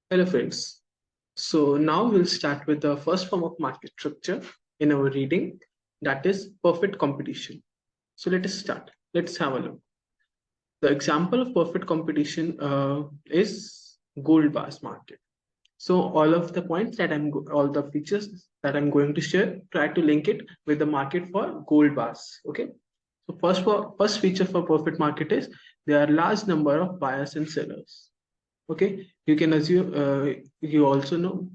Hello friends. So now we'll start with the first form of market structure in our reading, that is perfect competition. So let us start. Let's have a look. The example of perfect competition is gold bars market. So all of the points that all the features that I'm going to share, try to link it with the market for gold bars. Okay. So first feature for perfect market is there are large number of buyers and sellers. Okay, you can assume you also know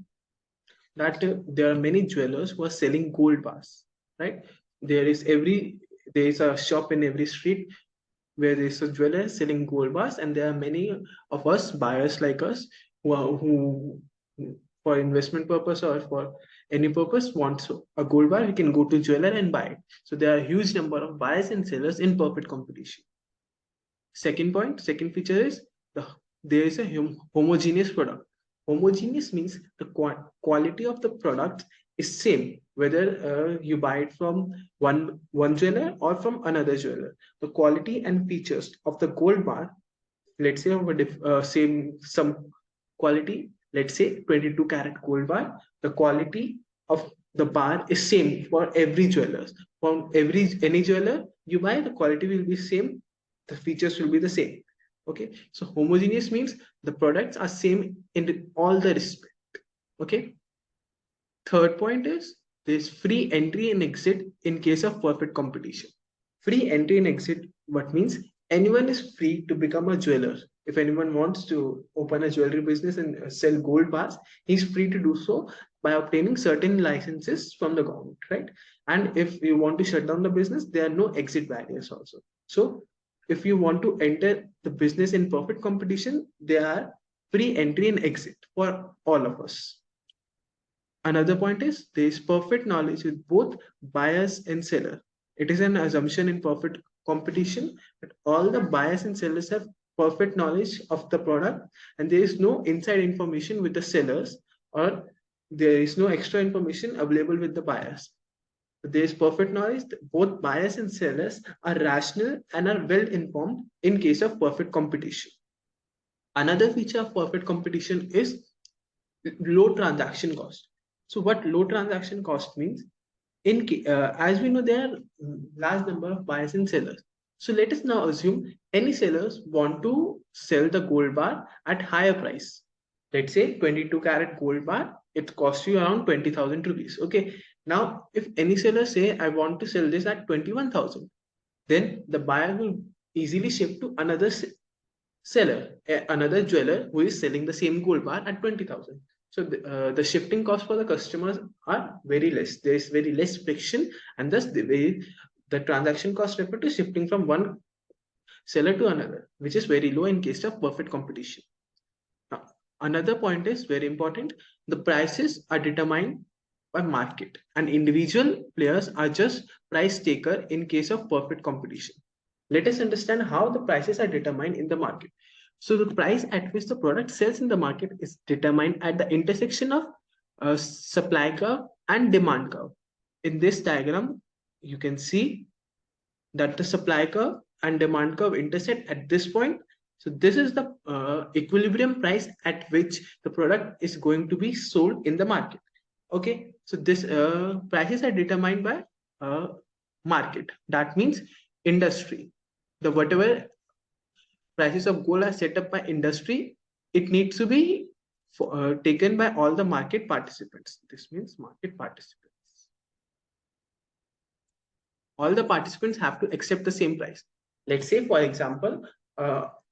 that there are many jewelers who are selling gold bars, right? There is there is a shop in every street where there is a jeweler selling gold bars, and there are many of us buyers like us who for investment purpose or for any purpose wants a gold bar. We can go to jeweler and buy it. So there are a huge number of buyers and sellers in perfect competition. Second feature is there is a homogeneous product. Homogeneous means the quality of the product is same whether you buy it from one jeweler or from another jeweler. The quality and features of the gold bar, let's say of a same some quality, let's say 22 karat gold bar, the quality of the bar is same for every jeweler. From any jeweler you buy, the quality will be same, the features will be the same. Okay, so homogeneous means the products are same in all the respect. Okay, third point is there's free entry and exit in case of perfect competition. Free entry and exit, what means anyone is free to become a jeweler. If anyone wants to open a jewelry business and sell gold bars, he's free to do so by obtaining certain licenses from the government, right? And if you want to shut down the business, there are no exit barriers also. So if you want to enter the business in perfect competition, there are free entry and exit for all of us. Another point is there is perfect knowledge with both buyers and seller. It is an assumption in perfect competition that all the buyers and sellers have perfect knowledge of the product, and there is no inside information with the sellers, or there is no extra information available with the buyers. There is perfect knowledge that both buyers and sellers are rational and are well informed in case of perfect competition. Another feature of perfect competition is low transaction cost. So what low transaction cost means, as we know there are large number of buyers and sellers. So let us now assume any sellers want to sell the gold bar at higher price. Let's say 22 karat gold bar, it costs you around 20,000 rupees. Okay, now if any seller say I want to sell this at 21,000, then the buyer will easily shift to another seller, another jeweler who is selling the same gold bar at 20,000. So the shifting cost for the customers are very less. There is very less friction, and thus the transaction cost referred to shifting from one seller to another, which is very low in case of perfect competition. Now, another point is very important. The prices are determined by market, and individual players are just price taker in case of perfect competition. Let us understand how the prices are determined in the market. So the price at which the product sells in the market is determined at the intersection of supply curve and demand curve. In this diagram, you can see that the supply curve and demand curve intersect at this point. So this is the equilibrium price at which the product is going to be sold in the market. Okay, so this prices are determined by market. That means industry. The whatever prices of gold are set up by industry, it needs to be taken by all the market participants. This means market participants. All the participants have to accept the same price. Let's say, for example,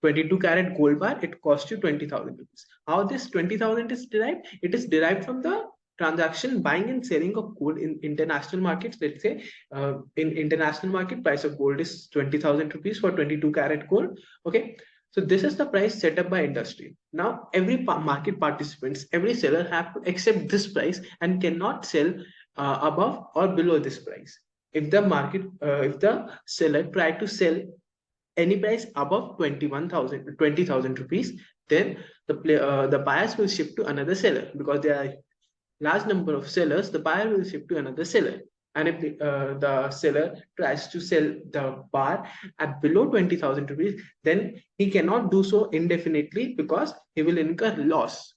22 karat gold bar, it costs you 20,000 rupees. How this 20,000 is derived? It is derived from the transaction buying and selling of gold in international markets. Let's say in international market, price of gold is 20,000 rupees for 22 karat gold. Okay. So this is the price set up by industry. Now, every market participants, every seller have to accept this price and cannot sell above or below this price. If the seller try to sell any price above 20,000 rupees, then the buyers will shift to another seller. Because there are large number of sellers, the buyer will shift to another seller. And if the seller tries to sell the bar at below 20,000 rupees, then he cannot do so indefinitely because he will incur loss.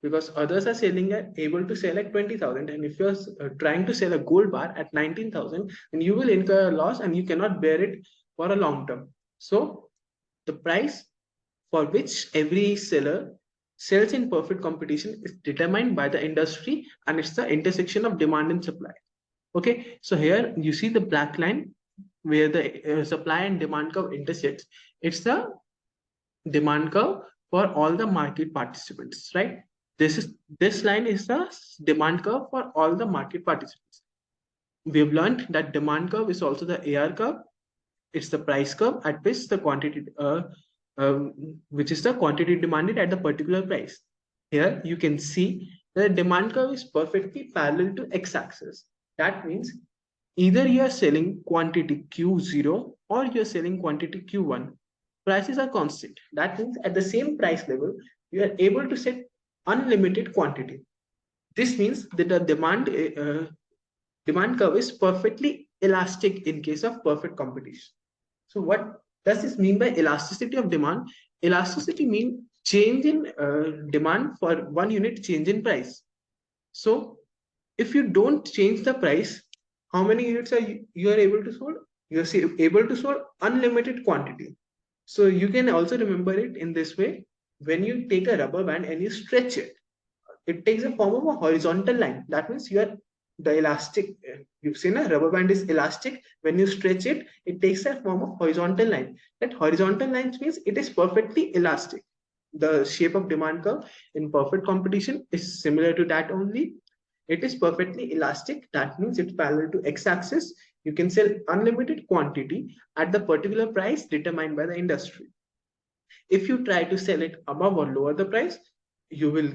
because others are selling at able to sell at 20,000, and if you're trying to sell a gold bar at 19,000, then you will incur a loss and you cannot bear it for a long term. So the price for which every seller sells in perfect competition is determined by the industry, and it's the intersection of demand and supply. Okay, so here you see the black line where the supply and demand curve intersects. It's the demand curve for all the market participants, right? This line is the demand curve for all the market participants. We've learned that demand curve is also the AR curve. It's the price curve at which the quantity, which is the quantity demanded at the particular price. Here you can see the demand curve is perfectly parallel to x-axis. That means either you are selling quantity Q0 or you are selling quantity Q1. Prices are constant. That means at the same price level, you are able to set unlimited quantity. This means that the demand curve is perfectly elastic in case of perfect competition. So what does this mean by elasticity of demand? Elasticity means change in demand for 1 unit change in price. So if you don't change the price, how many units are you are able to sold? You are able to sold unlimited quantity. So you can also remember it in this way. When you take a rubber band and you stretch it, it takes a form of a horizontal line. That means you are the elastic. You've seen a rubber band is elastic. When you stretch it, it takes a form of horizontal line. That horizontal line means it is perfectly elastic. The shape of demand curve in perfect competition is similar to that only. It is perfectly elastic. That means it's parallel to x-axis. You can sell unlimited quantity at the particular price determined by the industry. If you try to sell it above or lower the price, you will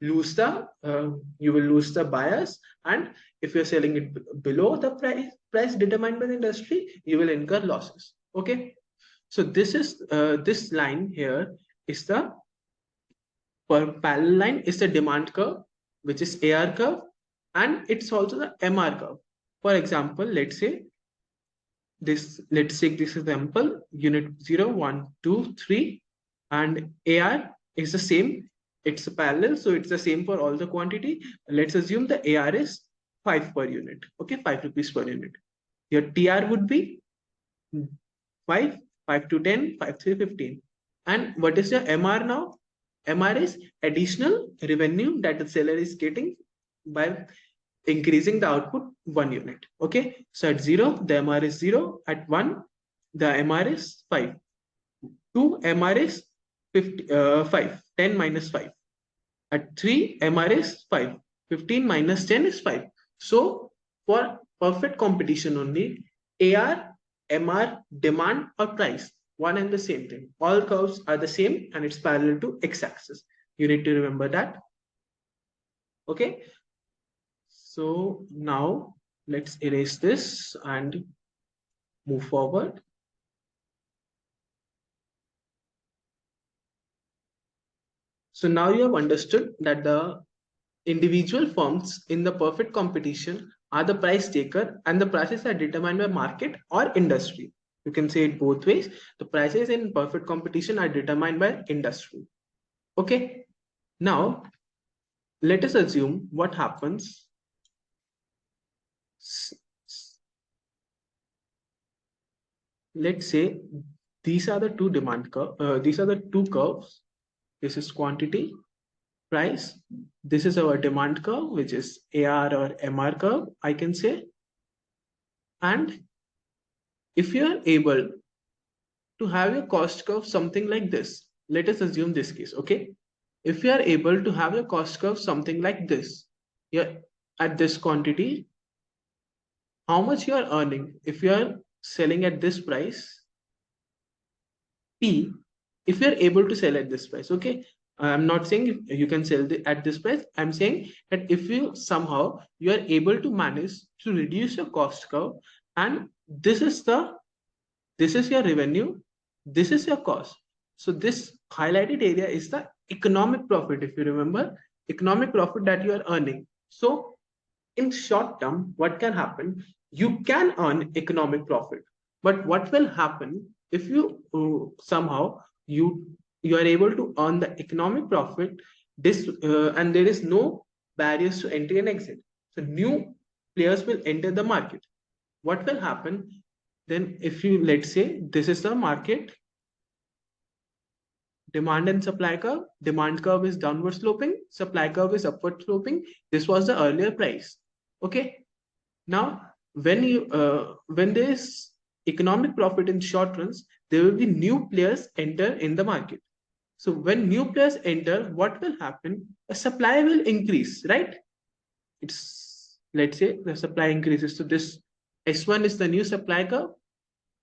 lose the buyers, and if you're selling it below the price determined by the industry, you will incur losses. Okay, so this line here is the parallel line is the demand curve, which is AR curve, and it's also the MR curve. For example, let's take this example, unit 0, 1, 2, 3, and AR is the same. It's a parallel, so it's the same for all the quantity. Let's assume the AR is 5 per unit. Okay, 5 rupees per unit. Your TR would be 5, 5 to 10, 5 to 15. And what is your MR now? MR is additional revenue that the seller is getting by increasing the output 1 unit. Okay, so at 0, the MR is 0. At 1, the MR is 5. 2, MR is 5. 10 minus 5. At 3, MR is 5. 15 minus 10 is 5. So for perfect competition only, AR, MR, demand or price, one and the same thing. All curves are the same and it's parallel to x-axis. You need to remember that. Okay. So now let's erase this and move forward. So now you have understood that the individual firms in the perfect competition are the price taker, and the prices are determined by market or industry. You can say it both ways. The prices in perfect competition are determined by industry. Okay. Now, let us assume what happens. Let's say these are the two demand curve. These are the two curves. This is quantity, price. This is our demand curve, which is AR or MR curve, I can say. And if you are able to have your cost curve something like this, let us assume this case, okay? If you are able to have your cost curve something like this, yeah, at this quantity, how much you are earning if you are selling at this price, P, if you are able to sell at this price, okay? I'm not saying you can sell at this price. I'm saying that if you somehow you are able to manage to reduce your cost curve, and this is your revenue, this is your cost. So this highlighted area is the economic profit. If you remember, economic profit that you are earning. So in short term, what can happen? You can earn economic profit, but what will happen if you somehow you are able to earn the economic profit this and there is no barriers to entry and exit. So new players will enter the market. What will happen then if you, let's say this is the market, demand and supply curve. Demand curve is downward sloping, supply curve is upward sloping. This was the earlier price. Okay. Now, when there is economic profit in short runs, there will be new players enter in the market. So when new players enter, what will happen? A supply will increase, right? It's, let's say the supply increases. So this S1 is the new supply curve.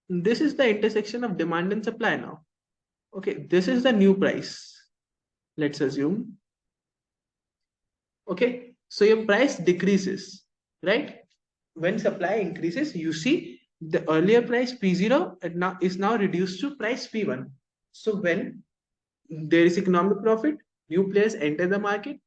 This is the intersection of demand and supply now. Okay, this is the new price. Let's assume. Okay, so your price decreases, right? When supply increases, you see the earlier price P0 is now reduced to price P1. So when there is economic profit, new players enter the market,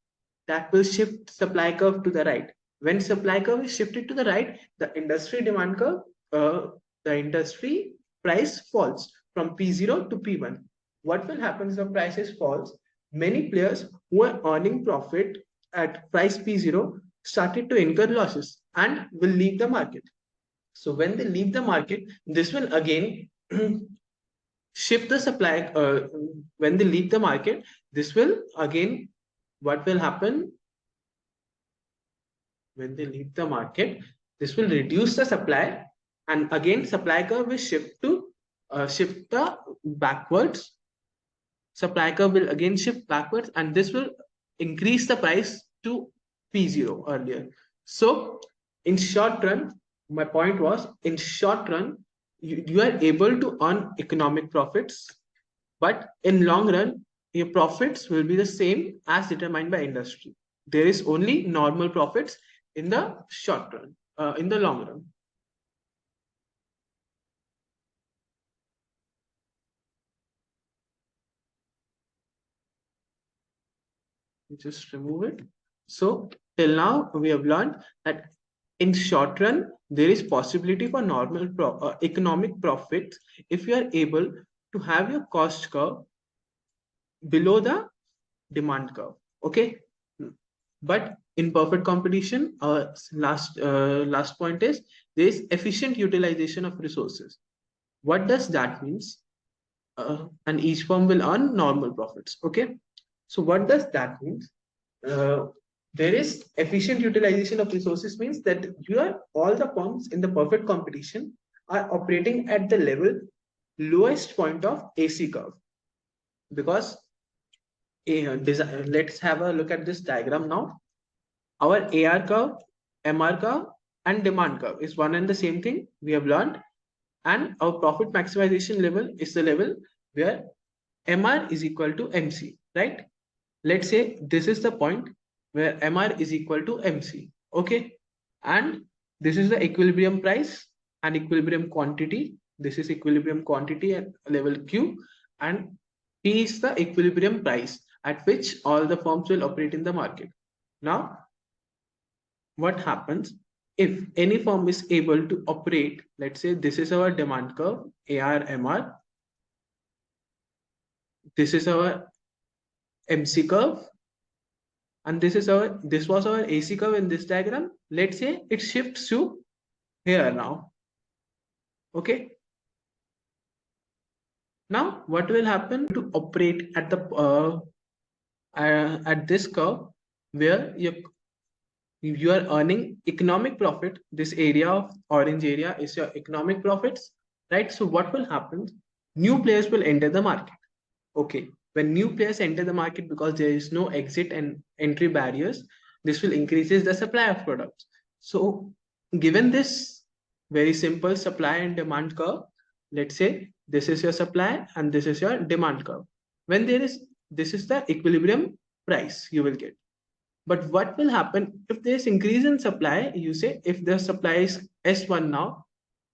that will shift supply curve to the right. When supply curve is shifted to the right, the industry demand curve, the industry price falls from P0 to P1. What will happen if the prices falls? Many players who are earning profit at price P0 started to incur losses and will leave the market. So when they leave the market, this will again shift the supply. When they leave the market, this will again, what will happen? When they leave the market, this will reduce the supply, and again supply curve will shift to shift the backwards. Supply curve will again shift backwards, and this will increase the price to P0 earlier. So in short run, my point was, in short run, you are able to earn economic profits, but in long run, your profits will be the same as determined by industry. There is only normal profits in the short run, in the long run. Just remove it. So till now we have learned that in short run there is possibility for normal economic profits if you are able to have your cost curve below the demand curve. Okay, but in perfect competition, last point is there is efficient utilization of resources. What does that means? And each firm will earn normal profits. Okay, so what does that mean? uh, there is efficient utilization of resources means that you are, all the firms in the perfect competition are operating at the level lowest point of AC curve, because let's have a look at this diagram now. Our AR curve, MR curve, and demand curve is one and the same thing we have learned, and our profit maximization level is the level where MR is equal to MC, right? Let's say this is the point where MR is equal to MC. Okay. And this is the equilibrium price and equilibrium quantity. This is equilibrium quantity at level Q, and P is the equilibrium price at which all the firms will operate in the market. Now, what happens if any firm is able to operate? Let's say this is our demand curve, AR, MR. This is our MC curve, and this was our AC curve in this diagram. Let's say it shifts to here now. Okay. Now what will happen to operate at the at this curve where you are earning economic profit? This area of orange area is your economic profits, right? So what will happen? New players will enter the market. Okay, when new players enter the market, because there is no exit and entry barriers, this will increases the supply of products. So given this very simple supply and demand curve, let's say this is your supply and this is your demand curve. When there is, this is the equilibrium price you will get. But what will happen if there's increase in supply? You say if the supply is S1 now,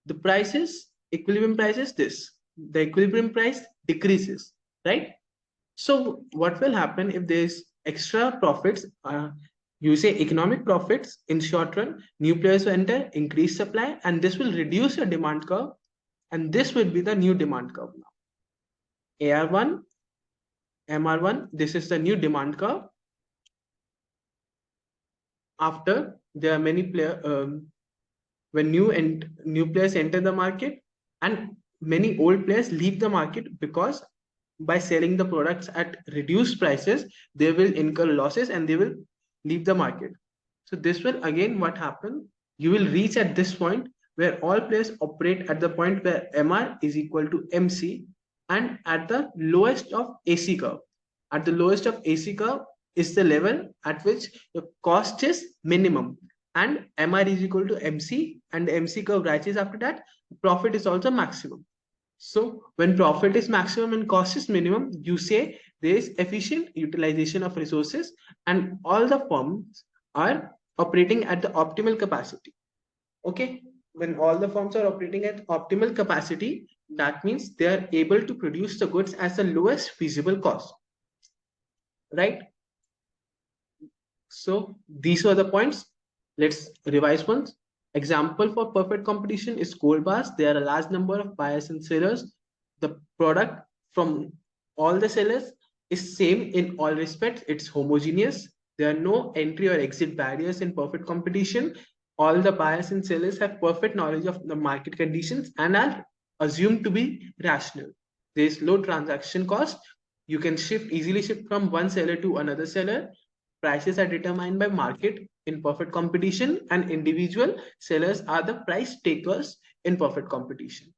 the price is, equilibrium price is this, the equilibrium price decreases, right? So what will happen if there's extra profits? You say economic profits in short run, new players will enter, increase supply, and this will reduce your demand curve, and this will be the new demand curve now. AR1, MR1, this is the new demand curve, after there are many when new players enter the market, and many old players leave the market, because by selling the products at reduced prices, they will incur losses and they will leave the market. So this will again what happen, you will reach at this point where all players operate at the point where MR is equal to MC, and at the lowest of AC curve. At the lowest of AC curve is the level at which the cost is minimum, and MR is equal to MC, and the MC curve rises after that, profit is also maximum. So when profit is maximum and cost is minimum, you say there is efficient utilization of resources and all the firms are operating at the optimal capacity. Okay, when all the firms are operating at optimal capacity, that means they are able to produce the goods as the lowest feasible cost, right? So these were the points. Let's revise once. Example for perfect competition is gold bars. There are a large number of buyers and sellers. The product from all the sellers is same in all respects. It's homogeneous. There are no entry or exit barriers in perfect competition. All the buyers and sellers have perfect knowledge of the market conditions and are assumed to be rational. There is low transaction cost. You can easily shift from one seller to another seller. Prices are determined by market in perfect competition, and individual sellers are the price takers in perfect competition.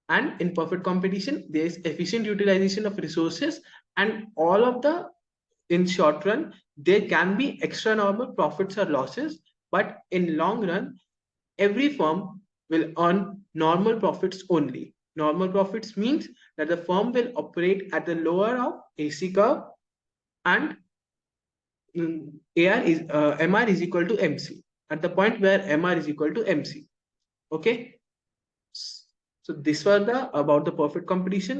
And in perfect competition, there is efficient utilization of resources, and all of the, in short run, there can be extra normal profits or losses, but in long run, every firm will earn normal profits only. Normal profits means that the firm will operate at the lower of AC curve, and MR is equal to MC at the point where MR is equal to MC. Okay. So this was the about the perfect competition.